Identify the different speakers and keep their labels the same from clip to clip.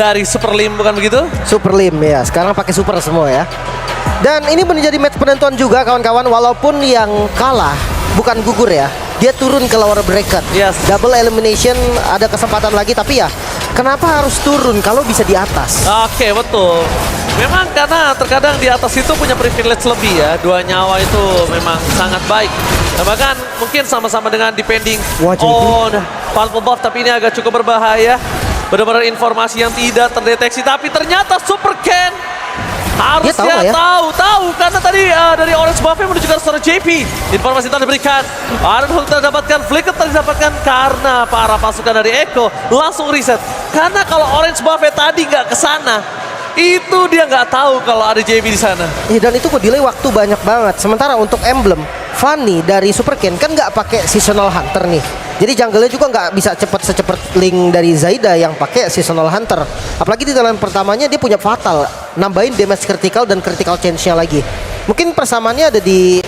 Speaker 1: dari Super Lim, bukan begitu?
Speaker 2: Super Lim ya, sekarang pakai super semua ya. Dan ini menjadi match penentuan juga kawan-kawan, walaupun yang kalah bukan gugur ya, dia turun ke lower bracket.
Speaker 1: Yes.
Speaker 2: Double elimination, ada kesempatan lagi, tapi ya kenapa harus turun kalau bisa di atas?
Speaker 1: Oke, betul. Memang karena terkadang di atas itu punya privilege lebih ya. 2 nyawa itu memang sangat baik. Nah, bahkan mungkin sama-sama dengan depending on Purple Buff, tapi ini agak cukup berbahaya. Benar-benar informasi yang tidak terdeteksi, tapi ternyata Super Ken harusnya tahu karena tadi dari Orange Buff menuju ke arah JP. Informasi telah diberikan. Iron Hulk telah dapatkan, Flicker telah didapatkan karena para pasukan dari Echo langsung reset. Karena kalau Orange Buff tadi nggak ke sana, itu dia nggak tahu kalau ada JP di sana.
Speaker 2: Dan itu kok delay waktu banyak banget. Sementara untuk emblem Fanny dari Super Ken kan nggak pakai Seasonal Hunter nih. Jadi jungle-nya juga nggak bisa secepat Link dari Zaida yang pakai Seasonal Hunter. Apalagi di dalam pertamanya dia punya Fatal, nambahin damage critical dan critical change-nya lagi. Mungkin persamaannya ada di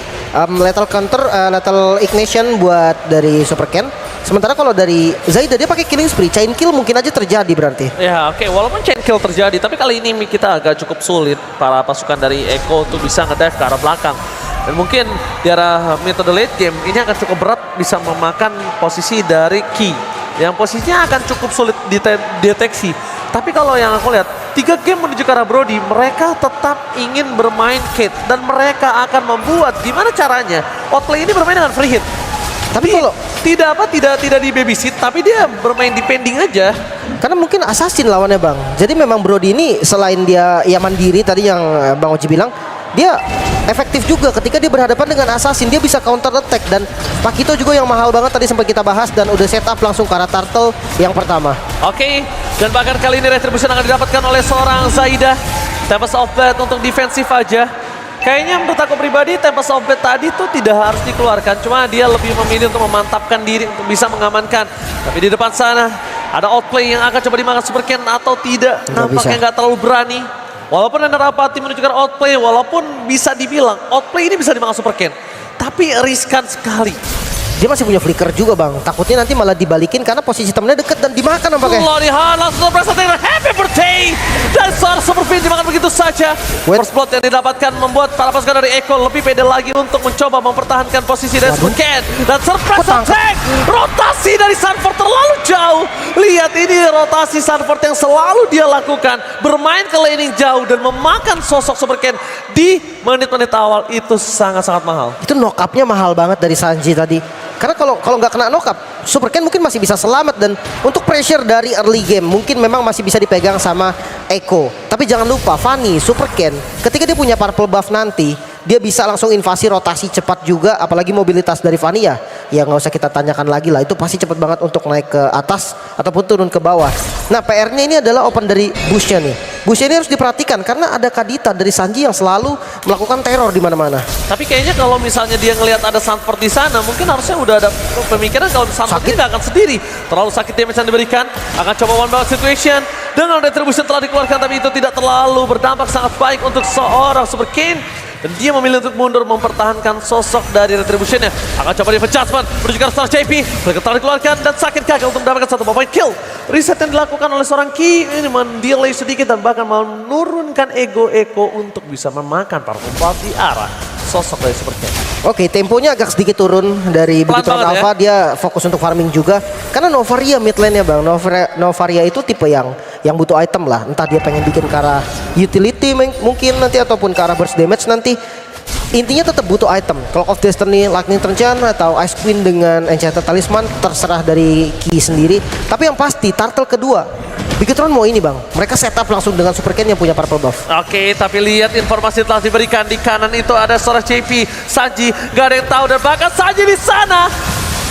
Speaker 2: lethal counter, lethal ignition buat dari Super Ken. Sementara kalau dari Zaida dia pakai killing spree, chain kill mungkin aja terjadi berarti.
Speaker 1: Ya oke, walaupun chain kill terjadi, tapi kali ini kita agak cukup sulit para pasukan dari Echo tuh bisa ngedive ke arah belakang. Dan mungkin di arah metode late game ini akan cukup berat bisa memakan posisi dari Ki, yang posisinya akan cukup sulit dideteksi. Tapi kalau yang aku lihat 3 game menuju ke arah Brody, mereka tetap ingin bermain Kate dan mereka akan membuat gimana caranya outplay ini bermain dengan free hit. Tapi kalau tidak di babysit, tapi dia bermain depending aja.
Speaker 2: Karena mungkin assassin lawannya Bang. Jadi memang Brody ini selain dia ya mandiri tadi yang Bang Oji bilang, dia efektif juga ketika dia berhadapan dengan assassin. Dia bisa counter attack, dan Pakito juga yang mahal banget tadi sempat kita bahas, dan udah setup langsung ke arah turtle yang pertama.
Speaker 1: Oke, dan bahkan kali ini retribution akan didapatkan oleh seorang Zaida. Tempest of Blade untuk defensif aja. Kayaknya menurut aku pribadi Tempest of Blade tadi tuh tidak harus dikeluarkan, cuma dia lebih memilih untuk memantapkan diri untuk bisa mengamankan. Tapi di depan sana ada outplay yang akan coba dimakan Super Ken atau tidak. Nampaknya nggak terlalu berani. Walaupun ada Rapati menunjukkan outplay, walaupun bisa dibilang outplay ini bisa dimakan Super Ken, tapi riskan sekali.
Speaker 2: Dia masih punya flicker juga Bang. Takutnya nanti malah dibalikin karena posisi temennya deket dan dimakan nampaknya.
Speaker 1: Lorihan langsung berasa dengan happy birthday. Dan seorang Super Fin dimakan begitu saja. First blood yang didapatkan membuat para pasukan dari Echo lebih pede lagi untuk mencoba mempertahankan posisi dari Super Ken. Dan surprise attack. Rotasi dari Sanford terlalu jauh. Lihat ini rotasi Sanford yang selalu dia lakukan. Bermain ke laning jauh dan memakan sosok Super Ken di menit-menit awal itu sangat-sangat mahal.
Speaker 2: Itu knock up-nya mahal banget dari Sanji tadi. Karena kalau nggak kena knock up, Super Ken mungkin masih bisa selamat, dan untuk pressure dari early game mungkin memang masih bisa dipegang sama Echo. Tapi jangan lupa Fanny, Super Ken ketika dia punya purple buff nanti, dia bisa langsung invasi rotasi cepat juga, apalagi mobilitas dari Fanny ya nggak usah kita tanyakan lagi lah, itu pasti cepat banget untuk naik ke atas ataupun turun ke bawah. Nah PR-nya ini adalah open dari bush-nya nih. Bush-nya ini harus diperhatikan karena ada Kadita dari Sanji yang selalu melakukan teror di mana-mana.
Speaker 1: Tapi kayaknya kalau misalnya dia ngelihat ada Sanford di sana, mungkin harusnya udah ada pemikiran kalau Sanford ini nggak akan sendiri. Terlalu sakit damage yang diberikan, akan coba one ball situation. Dengan retribution telah dikeluarkan, tapi itu tidak terlalu berdampak sangat baik untuk seorang Super Ken. Dan dia memilih untuk mundur mempertahankan sosok dari retributionnya. Akan coba di adjustment menuju ke arah JP. Mereka telah dikeluarkan dan sakit gagal untuk mendapatkan satu point kill. Reset yang dilakukan oleh seorang Ki ini mendelay sedikit dan bahkan menurunkan ego Echo untuk bisa memakan para pembalap di arah sosok dari Super Ken.
Speaker 2: Oke, temponya agak sedikit turun dari begitu Alpha, dia fokus untuk farming juga. Karena Novaria mid lane-nya Bang. Novaria itu tipe yang butuh item lah. Entah dia pengen bikin ke arah utility mungkin nanti, ataupun ke arah burst damage nanti. Intinya tetap butuh item. Clock of Destiny, Lightning Transcend atau Ice Queen dengan Enchanted Talisman terserah dari Ki sendiri. Tapi yang pasti turtle kedua Bigetron mau ini Bang, mereka setup langsung dengan Super Ken yang punya purple buff.
Speaker 1: Oke, tapi lihat informasi telah diberikan di kanan itu ada seorang JP, Sanji, gak ada yang tahu, dan bahkan Sanji di sana.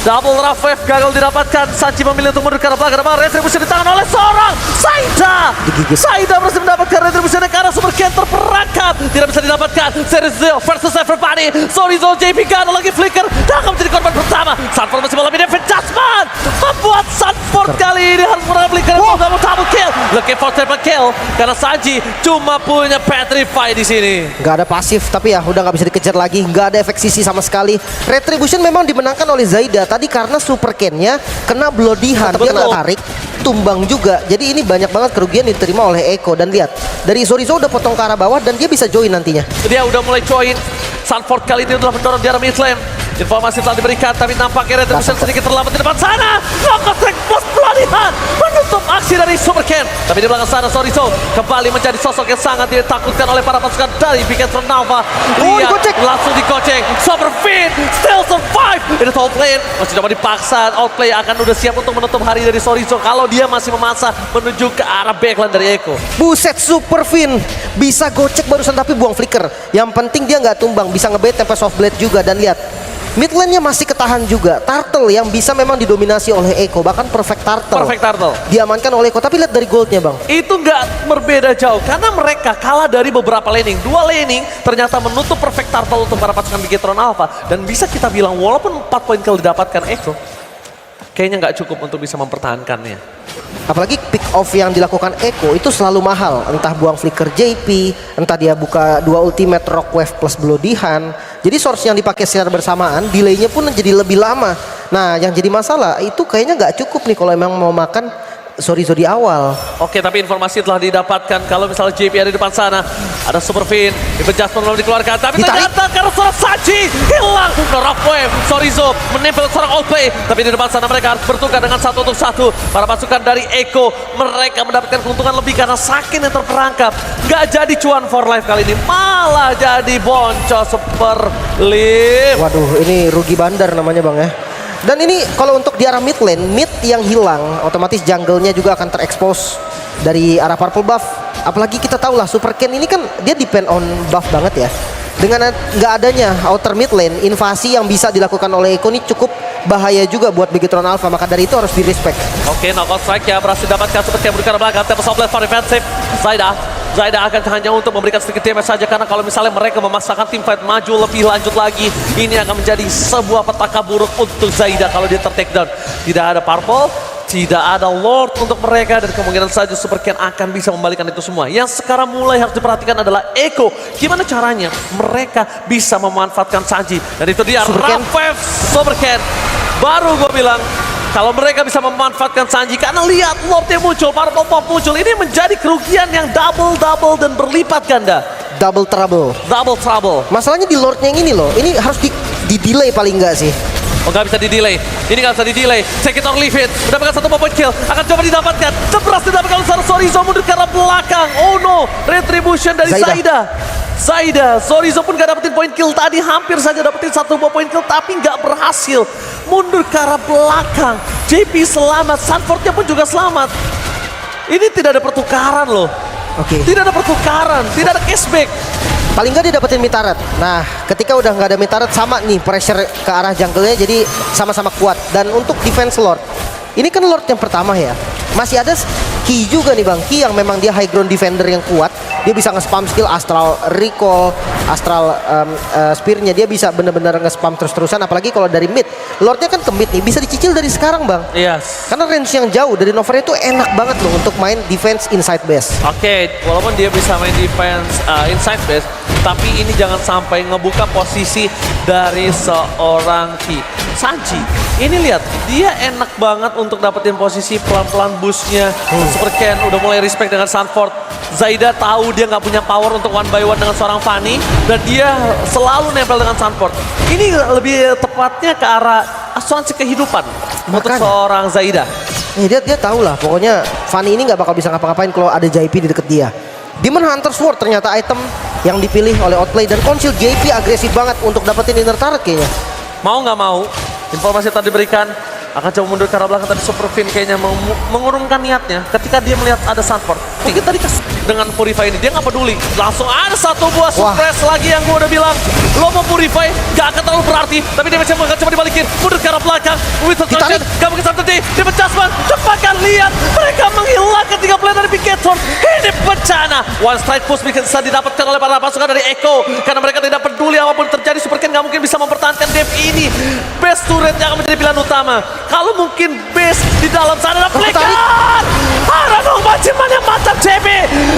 Speaker 1: Double Rough Wave gagal didapatkan. Sanji memilih untuk mundur ke arah belakang. Retribution di tangan oleh seorang Zaida. Zaida berhasil mendapatkan retribution ke arah Super Ken terperangkap. Tidak bisa didapatkan. Series Zero versus everybody. Sorry Zone JP gak ada lagi flicker. Dan akan menjadi korban pertama. Sanford masih mengalami defense adjustment. Membuat Sanford kali ini harus mendapatkan flicker. Double kill. kill. Looking for triple kill. Karena Sanji cuma punya Petrify di sini.
Speaker 2: Nggak ada pasif, tapi ya udah nggak bisa dikejar lagi. Nggak ada efek sisi sama sekali. Retribution memang dimenangkan oleh Zaida tadi karena Super Ken-nya kena Bloody Hand. Dia nggak tarik, tumbang juga. Jadi ini banyak banget kerugian diterima oleh Eko. Dan lihat, dari Sorizo udah potong ke arah bawah dan dia bisa join nantinya.
Speaker 1: Dia udah mulai join. Sanford kali ini adalah mendorong di arah mid lane. Informasi telah diberikan, tapi nampaknya Retribution sedikit terlambat di depan sana. Knockout strike plus pelatihan menutup aksi dari Super Ken. Tapi di belakang sana Sorizo kembali menjadi sosok yang sangat ditakutkan oleh para pasukan dari Bigetron Nova. Lihat,
Speaker 2: dikocek.
Speaker 1: langsung dikocek. Super Fin still survive. Ini top lane masih coba dipaksa. Outplay akan udah siap untuk menutup hari dari Sorizo kalau dia masih memaksa menuju ke arah backline dari Eko.
Speaker 2: Buset, Super Fin bisa gocek barusan tapi buang flicker. Yang penting dia nggak tumbang, bisa ngebait Tempest of Blade juga. Dan lihat, mid lane-nya masih ketahan juga. Turtle yang bisa memang didominasi oleh Eko, bahkan perfect Turtle.
Speaker 1: Perfect Turtle.
Speaker 2: Diamankan oleh Eko, tapi lihat dari goldnya bang.
Speaker 1: Itu nggak berbeda jauh karena mereka kalah dari beberapa laning. 2 laning ternyata menutup perfect turtle untuk para pasukan Bigetron Alpha. Dan bisa kita bilang walaupun 4 poin kill didapatkan Eko, kayaknya nggak cukup untuk bisa mempertahankannya.
Speaker 2: Apalagi pick off yang dilakukan Eko itu selalu mahal. Entah buang flicker JP, entah dia buka 2 ultimate rock wave plus Bloody Hand. Jadi source yang dipakai secara bersamaan, delaynya pun jadi lebih lama. Nah yang jadi masalah itu kayaknya nggak cukup nih kalau emang mau makan Sorizo di awal.
Speaker 1: Oke, tapi informasi telah didapatkan kalau misalnya JP ada di depan sana. Ada Super Fin, adjustment belum dikeluarkan. Tapi
Speaker 2: Ditarik.
Speaker 1: ternyata karena seorang Sanji hilang. Rock Wave, Sorizo menempel seorang outplay. Tapi di depan sana mereka harus bertukar dengan 1 untuk 1. Para pasukan dari Eko, mereka mendapatkan keuntungan lebih karena Sakin yang terperangkap. Gak jadi cuan for life kali ini, malah jadi boncos Super Leaf.
Speaker 2: Waduh, ini rugi bandar namanya bang ya. Dan ini kalau untuk di arah mid lane, mid yang hilang, otomatis jungle-nya juga akan terekspos dari arah purple buff. Apalagi kita tahu lah Super Ken ini kan dia depend on buff banget ya. Dengan nggak adanya outer mid lane, invasi yang bisa dilakukan oleh Eko ini cukup bahaya juga buat Bigetron Alpha. Maka dari itu harus di respect.
Speaker 1: Oke, knockout strike ya berhasil dapatkan Super Ken bergerak belakang. Tempest of Blade for defensive. Zaida akan hanya untuk memberikan sedikit damage saja karena kalau misalnya mereka memaksakan tim fight maju lebih lanjut lagi, ini akan menjadi sebuah petaka buruk untuk Zaida kalau dia ter-takedown. Tidak ada purple, tidak ada Lord untuk mereka dan kemungkinan saja Super Ken akan bisa membalikan itu semua. Yang sekarang mulai harus diperhatikan adalah Eko. Gimana caranya mereka bisa memanfaatkan Sanji. Dan itu dia Raph Super Ken. Baru gue bilang kalau mereka bisa memanfaatkan Sanji karena lihat Lordnya muncul, Purple Pop muncul. Ini menjadi kerugian yang double dan berlipat ganda.
Speaker 2: Double trouble.
Speaker 1: Double trouble.
Speaker 2: Masalahnya di Lordnya yang ini loh, ini harus di-delay paling enggak sih.
Speaker 1: Oh nggak bisa di-delay. Ini nggak bisa di-delay. Take it or leave it. Mendapatkan 1 point kill. Akan coba didapatkan. Berhasil didapatkan oleh Sorizo mundur ke arah belakang. Oh no. Retribution dari Zaida. Sorizo pun gak dapetin point kill tadi. Hampir saja dapetin 1 point kill. Tapi nggak berhasil. Mundur ke arah belakang. JP selamat. Sanfordnya pun juga selamat. Ini tidak ada pertukaran loh.
Speaker 2: Oke.
Speaker 1: Tidak ada pertukaran. Tidak ada cashback.
Speaker 2: Paling nggak dia dapetin mid turret. Nah, ketika udah nggak ada mid turret sama nih pressure ke arah jungle-nya jadi sama-sama kuat. Dan untuk defense Lord, ini kan Lord yang pertama ya. Masih ada Ki juga nih bang, Ki yang memang dia high ground defender yang kuat. Dia bisa nge-spam skill Astral Recall, Astral Spear-nya dia bisa bener-bener nge-spam terus-terusan. Apalagi kalau dari mid, Lordnya kan ke mid nih, bisa dicicil dari sekarang bang.
Speaker 1: Yes.
Speaker 2: Karena range yang jauh dari Nova itu enak banget loh untuk main defense inside base.
Speaker 1: Oke, walaupun dia bisa main defense inside base, tapi ini jangan sampai ngebuka posisi dari seorang Ki. Sanji, ini lihat, dia enak banget untuk dapetin posisi pelan-pelan boostnya. Super Ken udah mulai respect dengan Sanford. Zaida tahu dia nggak punya power untuk 1 by 1 dengan seorang Fanny, dan dia selalu nempel dengan Sanford. Ini lebih tepatnya ke arah asuransi kehidupan untuk seorang Zaida.
Speaker 2: Dia tahu lah, pokoknya Fanny ini nggak bakal bisa ngapa-ngapain kalau ada JP di deket dia. Demon Hunter Sword ternyata item yang dipilih oleh Outplay dan Conceal JP agresif banget untuk dapetin inner turret kayaknya.
Speaker 1: Mau nggak mau, informasi tadi diberikan akan coba mundur ke arah belakang. Tadi Super Fin kayaknya mengurungkan niatnya ketika dia melihat ada Sanford. Mungkin tadi dengan Purify ini dia nggak peduli. Langsung ada 1 buah suppress lagi yang gue udah bilang. Lo mau Purify gak akan terlalu berarti, tapi dia masih akan coba dibalikin. Mundur ke arah belakang. With attraction, gak mungkin satu di adjustment. Cepatkan lihat mereka menghilangkan 3 player dari Bigetron. Ini bencana. One strike push bisa didapatkan oleh para pasukan dari Eko karena mereka tidak peduli peduli apapun terjadi, Super Ken nggak mungkin bisa mempertahankan game ini. Base turret yang akan menjadi pilihan utama. Kalau mungkin base di dalam sana ada flicker. Ada dong Majiman yang mantap JB.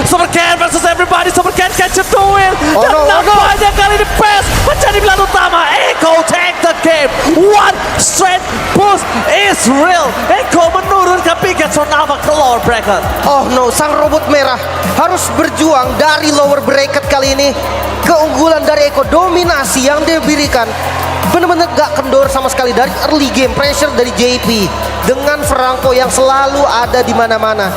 Speaker 1: Super Ken versus everybody. Super Ken catch it to win. Dan nampaknya kali ini base menjadi pilihan utama. Echo take the game. One straight boost is real. Echo menurunkan Pikachu Nava ke lower bracket.
Speaker 2: Oh no, sang robot merah harus berjuang dari lower bracket kali ini. Keunggulan dari Eko, dominasi yang dia berikan benar-benar gak kendor sama sekali dari early game. Pressure dari JP dengan Franco yang selalu ada di mana-mana.